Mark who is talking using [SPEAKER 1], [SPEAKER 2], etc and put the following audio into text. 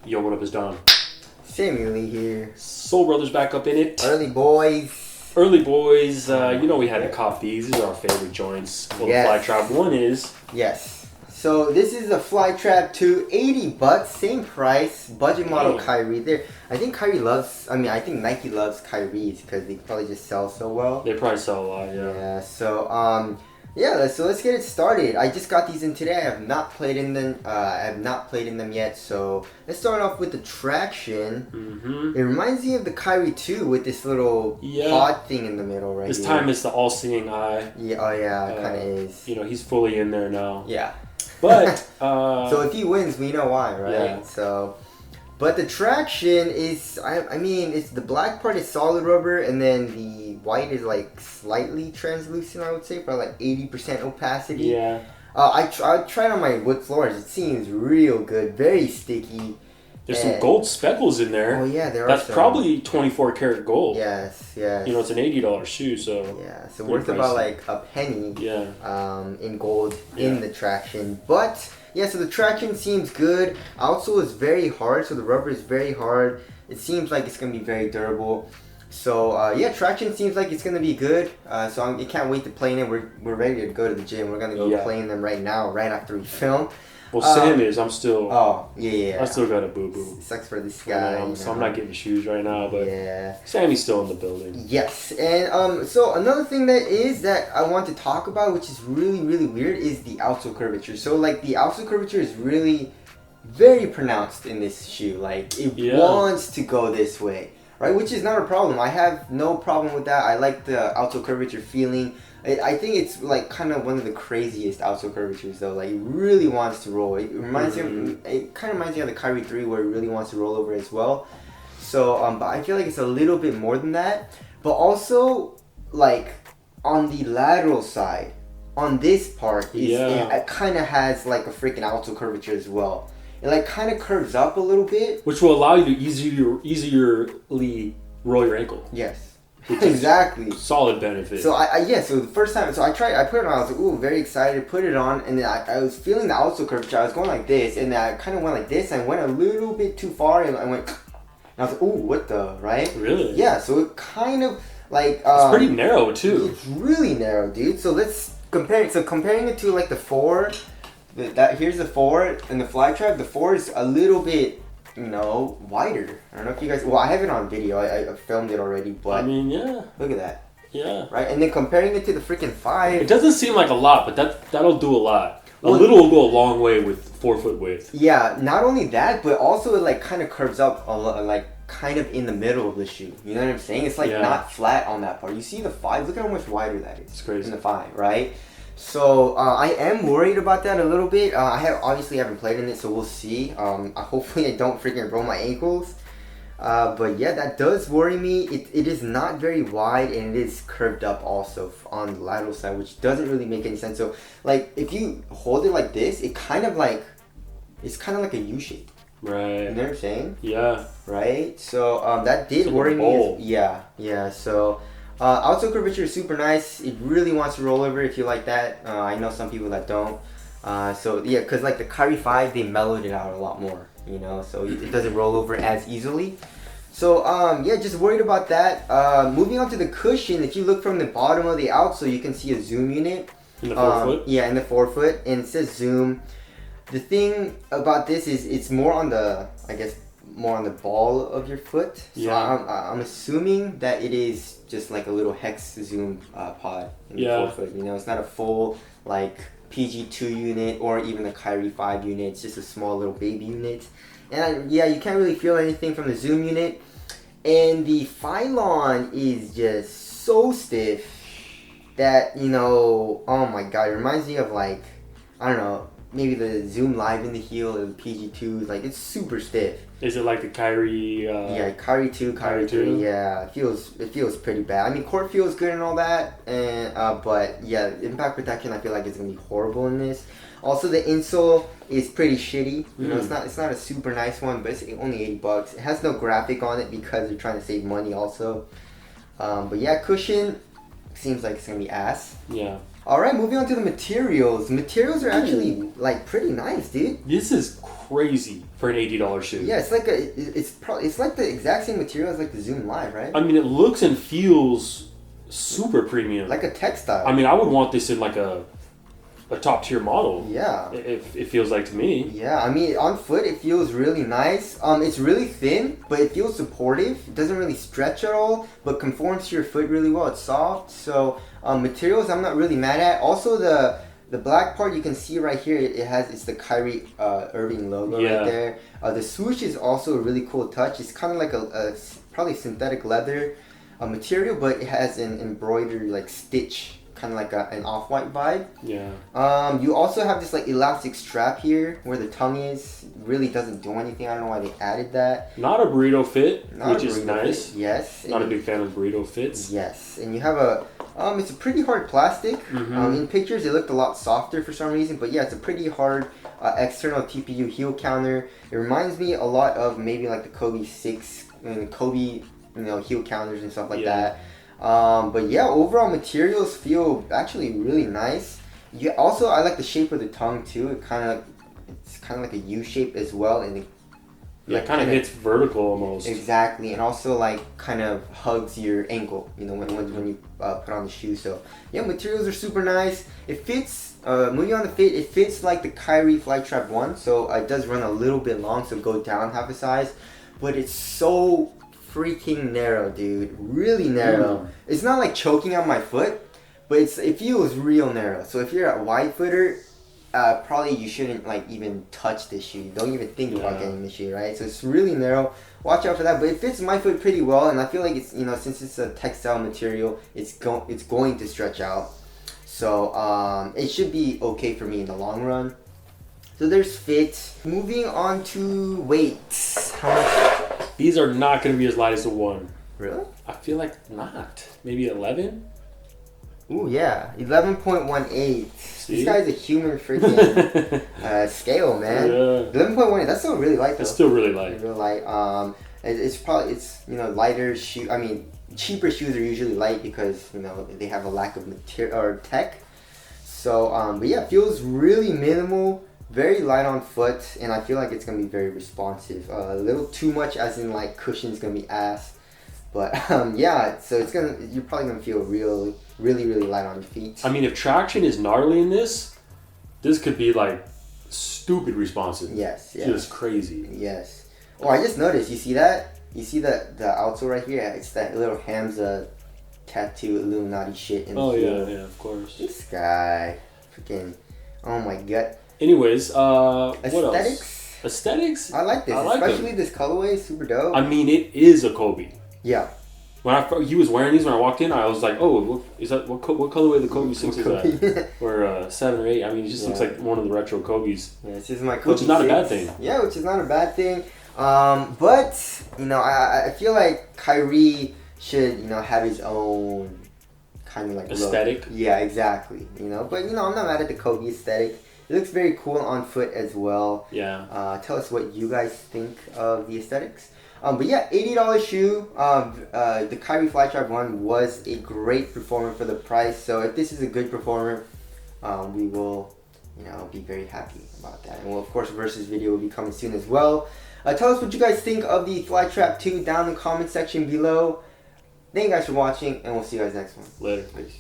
[SPEAKER 1] Yo, what up is Don?
[SPEAKER 2] Samuel here.
[SPEAKER 1] Soul Brothers back up in it.
[SPEAKER 2] Early boys.
[SPEAKER 1] Early boys, you know we had to cop these. These are our favorite joints. Well,
[SPEAKER 2] Yes.
[SPEAKER 1] the FLYTRAP one is.
[SPEAKER 2] Yes. So this is a FLYTRAP 2, $80, same price, budget model
[SPEAKER 1] Damn.
[SPEAKER 2] Kyrie. There, I think Kyrie loves. I think Nike loves Kyries because they probably just sell so well.
[SPEAKER 1] They probably sell a lot, yeah.
[SPEAKER 2] Yeah. So so let's get it started. I just got these in today. I have not played in them. Yet. So let's start off with the traction.
[SPEAKER 1] Mm-hmm.
[SPEAKER 2] It reminds me of the Kyrie 2 with this little pod thing in the middle, right?
[SPEAKER 1] This
[SPEAKER 2] here.
[SPEAKER 1] time it's the all-seeing eye.
[SPEAKER 2] Yeah. Oh yeah. It kind of is.
[SPEAKER 1] You know, he's fully in there now.
[SPEAKER 2] Yeah.
[SPEAKER 1] But
[SPEAKER 2] so if he wins, we know why, right?
[SPEAKER 1] Yeah.
[SPEAKER 2] So, but the traction is, I mean, it's the black part is solid rubber, and then the white is like slightly translucent. I would say, probably like 80% opacity.
[SPEAKER 1] Yeah.
[SPEAKER 2] I tried on my wood floors. It seems real good, very sticky.
[SPEAKER 1] There's some gold speckles in there.
[SPEAKER 2] Oh yeah, there are.
[SPEAKER 1] That's
[SPEAKER 2] some.
[SPEAKER 1] probably 24 karat gold.
[SPEAKER 2] Yes, yes.
[SPEAKER 1] You know, it's an $80 shoe, so.
[SPEAKER 2] Yeah, so worth about like a penny.
[SPEAKER 1] Yeah.
[SPEAKER 2] In gold in the traction, but yeah, so the traction seems good. Outsole is very hard, so the rubber is very hard. It seems like it's gonna be very durable. So yeah, traction seems like it's gonna be good. So I can't wait to play in it. We're ready to go to the gym. We're gonna go play in them right now, right after we film.
[SPEAKER 1] Well, Sam is. I'm still.
[SPEAKER 2] Oh yeah.
[SPEAKER 1] I still got a boo boo.
[SPEAKER 2] Sucks for this guy.
[SPEAKER 1] So I'm not getting shoes right now, but
[SPEAKER 2] yeah.
[SPEAKER 1] Sammy's still in the building.
[SPEAKER 2] Yes, and so another thing that I want to talk about, which is really really weird, is the outsole curvature. So like the outsole curvature is really very pronounced in this shoe. Like it wants to go this way, right? Which is not a problem. I have no problem with that. I like the outsole curvature feeling. I think it's like kind of one of the craziest outsole curvatures though. Like it really wants to roll. It reminds me. It kind of reminds me of the Kyrie 3 where it really wants to roll over as well. So but I feel like it's a little bit more than that. But also like on the lateral side, on this part, it kind of has like a freaking outsole curvature as well. It like kind of curves up a little bit,
[SPEAKER 1] which will allow you to easierly roll your ankle.
[SPEAKER 2] Yes. Exactly.
[SPEAKER 1] Solid benefit.
[SPEAKER 2] So so the first time, I put it on, I was like, ooh, very excited, put it on, and then I was feeling the outsole curvature. I was going like this, and then I kind of went like this, and went a little bit too far, and I went, and I was like, ooh, what the, right?
[SPEAKER 1] Really?
[SPEAKER 2] Yeah, so it kind of, like...
[SPEAKER 1] it's pretty narrow, too.
[SPEAKER 2] It's really narrow, dude. So let's compare it. So comparing it to, like, the 4, here's the 4, and the FLYTRAP, the 4 is a little bit... wider. I don't know if you guys... Well, I have it on video. I filmed it already, but...
[SPEAKER 1] I mean, yeah.
[SPEAKER 2] Look at that.
[SPEAKER 1] Yeah.
[SPEAKER 2] Right? And then comparing it to the freaking 5...
[SPEAKER 1] It doesn't seem like a lot, but that'll do a lot. A little will go a long way with 4-foot width.
[SPEAKER 2] Yeah, not only that, but also it, like, kind of curves up, like, kind of in the middle of the shoe. You know what I'm saying? It's, like, not flat on that part. You see the 5? Look at how much wider that is.
[SPEAKER 1] It's crazy.
[SPEAKER 2] In the 5, right? So I am worried about that a little bit. I obviously haven't played in it, so we'll see. Hopefully I don't freaking roll my ankles. But yeah, that does worry me. It is not very wide, and it is curved up also on the lateral side, which doesn't really make any sense. So like if you hold it like this, it's kind of like a U shape.
[SPEAKER 1] Right.
[SPEAKER 2] You know what I'm saying?
[SPEAKER 1] Yeah.
[SPEAKER 2] Right. So that did worry me. Yeah. So. Outsole curvature is super nice. It really wants to roll over if you like that. I know some people that don't. So yeah, because like the Kyrie 5, they mellowed it out a lot more, so it doesn't roll over as easily. So yeah, just worried about that. Moving on to the cushion, if you look from the bottom of the outsole, you can see a zoom unit.
[SPEAKER 1] In the 4-foot?
[SPEAKER 2] Yeah, in the 4-foot, and it says zoom. The thing about this is it's more on the, more on the ball of your foot. So I'm assuming that it is just like a little hex zoom pod in the 4-foot. It's not a full like PG2 unit or even a Kyrie 5 unit. It's just a small little baby unit. And you can't really feel anything from the zoom unit. And the Phylon is just so stiff that, oh my god, it reminds me of like, I don't know, maybe the Zoom Live in the heel or the PG2s. Like, it's super stiff.
[SPEAKER 1] Is it like the Kyrie?
[SPEAKER 2] Yeah, Kyrie 2, Kyrie 3. Yeah, it feels pretty bad. I mean, court feels good and all that, and but yeah, impact protection I feel like is gonna be horrible in this. Also, the insole is pretty shitty. It's not a super nice one, but it's only $80. It has no graphic on it because they're trying to save money also. But yeah, cushion seems like it's gonna be ass.
[SPEAKER 1] Yeah.
[SPEAKER 2] Alright, moving on to the materials. The materials are actually like pretty nice, dude.
[SPEAKER 1] This is crazy. for an $80 shoe.
[SPEAKER 2] Yeah, it's like it's like the exact same material as like the Zoom Live, right?
[SPEAKER 1] I mean, it looks and feels super premium.
[SPEAKER 2] Like a textile.
[SPEAKER 1] I mean, I would want this in like a top tier model.
[SPEAKER 2] Yeah.
[SPEAKER 1] It feels like to me.
[SPEAKER 2] Yeah, I mean, on foot it feels really nice. It's really thin, but it feels supportive. It doesn't really stretch at all, but conforms to your foot really well. It's soft, so materials I'm not really mad at. Also, the black part you can see right here, it's the Kyrie Irving logo right there. The swoosh is also a really cool touch. It's kind of like a probably synthetic leather material, but it has an embroidered like stitch, kind of like an off-white vibe.
[SPEAKER 1] Yeah.
[SPEAKER 2] You also have this like elastic strap here where the tongue is. Really doesn't do anything. I don't know why they added that.
[SPEAKER 1] Not a burrito fit, which is nice.
[SPEAKER 2] Fit. Yes.
[SPEAKER 1] Not a big fan of burrito fits.
[SPEAKER 2] Yes, and you have it's a pretty hard plastic. In pictures it looked a lot softer for some reason, but yeah, it's a pretty hard external TPU heel counter. It reminds me a lot of maybe like the Kobe 6 and Kobe, heel counters and stuff like that. But yeah, overall materials feel actually really nice. Also, I like the shape of the tongue too. It's kind of like a U shape as well, and
[SPEAKER 1] it kind of hits vertical almost.
[SPEAKER 2] Exactly, and also like kind of hugs your ankle. When you put on the shoe. So yeah, materials are super nice. It fits. Moving on the fit, it fits like the Kyrie FLYTRAP 1. So it does run a little bit long, so go down half a size. But it's so freaking narrow, dude. Really narrow. It's not like choking on my foot, but it feels real narrow. So if you're a wide footer, probably you shouldn't like even touch this shoe. Don't even think about getting the shoe, right? So it's really narrow. Watch out for that. But it fits my foot pretty well, and I feel like it's since it's a textile material, it's going to stretch out. So it should be okay for me in the long run. So there's fit. Moving on to weight. How much?
[SPEAKER 1] These are not going to be as light as the one.
[SPEAKER 2] Really?
[SPEAKER 1] I feel like not. Maybe 11?
[SPEAKER 2] Ooh, yeah. 11.18. This guy's a human freaking scale, man. Yeah. 11.18. That's still really light, though.
[SPEAKER 1] It's still really light.
[SPEAKER 2] Really light. It's lighter shoe. I mean, cheaper shoes are usually light because, they have a lack of material or tech. So, but yeah, it feels really minimal. Very light on foot, and I feel like it's gonna be very responsive. A little too much, as in like cushion's gonna be ass, but yeah. So you're probably gonna feel really, really light on your feet.
[SPEAKER 1] I mean, if traction is gnarly in this could be like stupid responsive.
[SPEAKER 2] Yes.
[SPEAKER 1] Just crazy.
[SPEAKER 2] Yes. Oh, I just noticed. You see that? You see the outsole right here? It's that little Hamza tattoo Illuminati shit in the heel.
[SPEAKER 1] Yeah, of course.
[SPEAKER 2] This guy, freaking, oh my god.
[SPEAKER 1] Anyways, what
[SPEAKER 2] aesthetics?
[SPEAKER 1] else? Aesthetics?
[SPEAKER 2] I like this, especially this colorway. Super dope.
[SPEAKER 1] I mean, it is a Kobe.
[SPEAKER 2] Yeah.
[SPEAKER 1] When he was wearing these when I walked in, I was like, "Oh, what colorway the Kobe 6 is that?" Or 7 or 8. I mean, it just looks like one of the retro Kobe's.
[SPEAKER 2] Yeah, this is my Kobe.
[SPEAKER 1] Which is not
[SPEAKER 2] 6.
[SPEAKER 1] a bad thing.
[SPEAKER 2] Yeah, which is not a bad thing. But I feel like Kyrie should have his own kind of like
[SPEAKER 1] aesthetic.
[SPEAKER 2] Look. Yeah, exactly. But I'm not mad at the Kobe aesthetic. It looks very cool on foot as well.
[SPEAKER 1] Yeah.
[SPEAKER 2] Tell us what you guys think of the aesthetics. But yeah, $80 shoe. The Kyrie FLYTRAP 1 was a great performer for the price. So if this is a good performer, we will, be very happy about that. And of course, Versus video will be coming soon as well. Tell us what you guys think of the FLYTRAP 2 down in the comment section below. Thank you guys for watching, and we'll see you guys next one.
[SPEAKER 1] Later. Peace.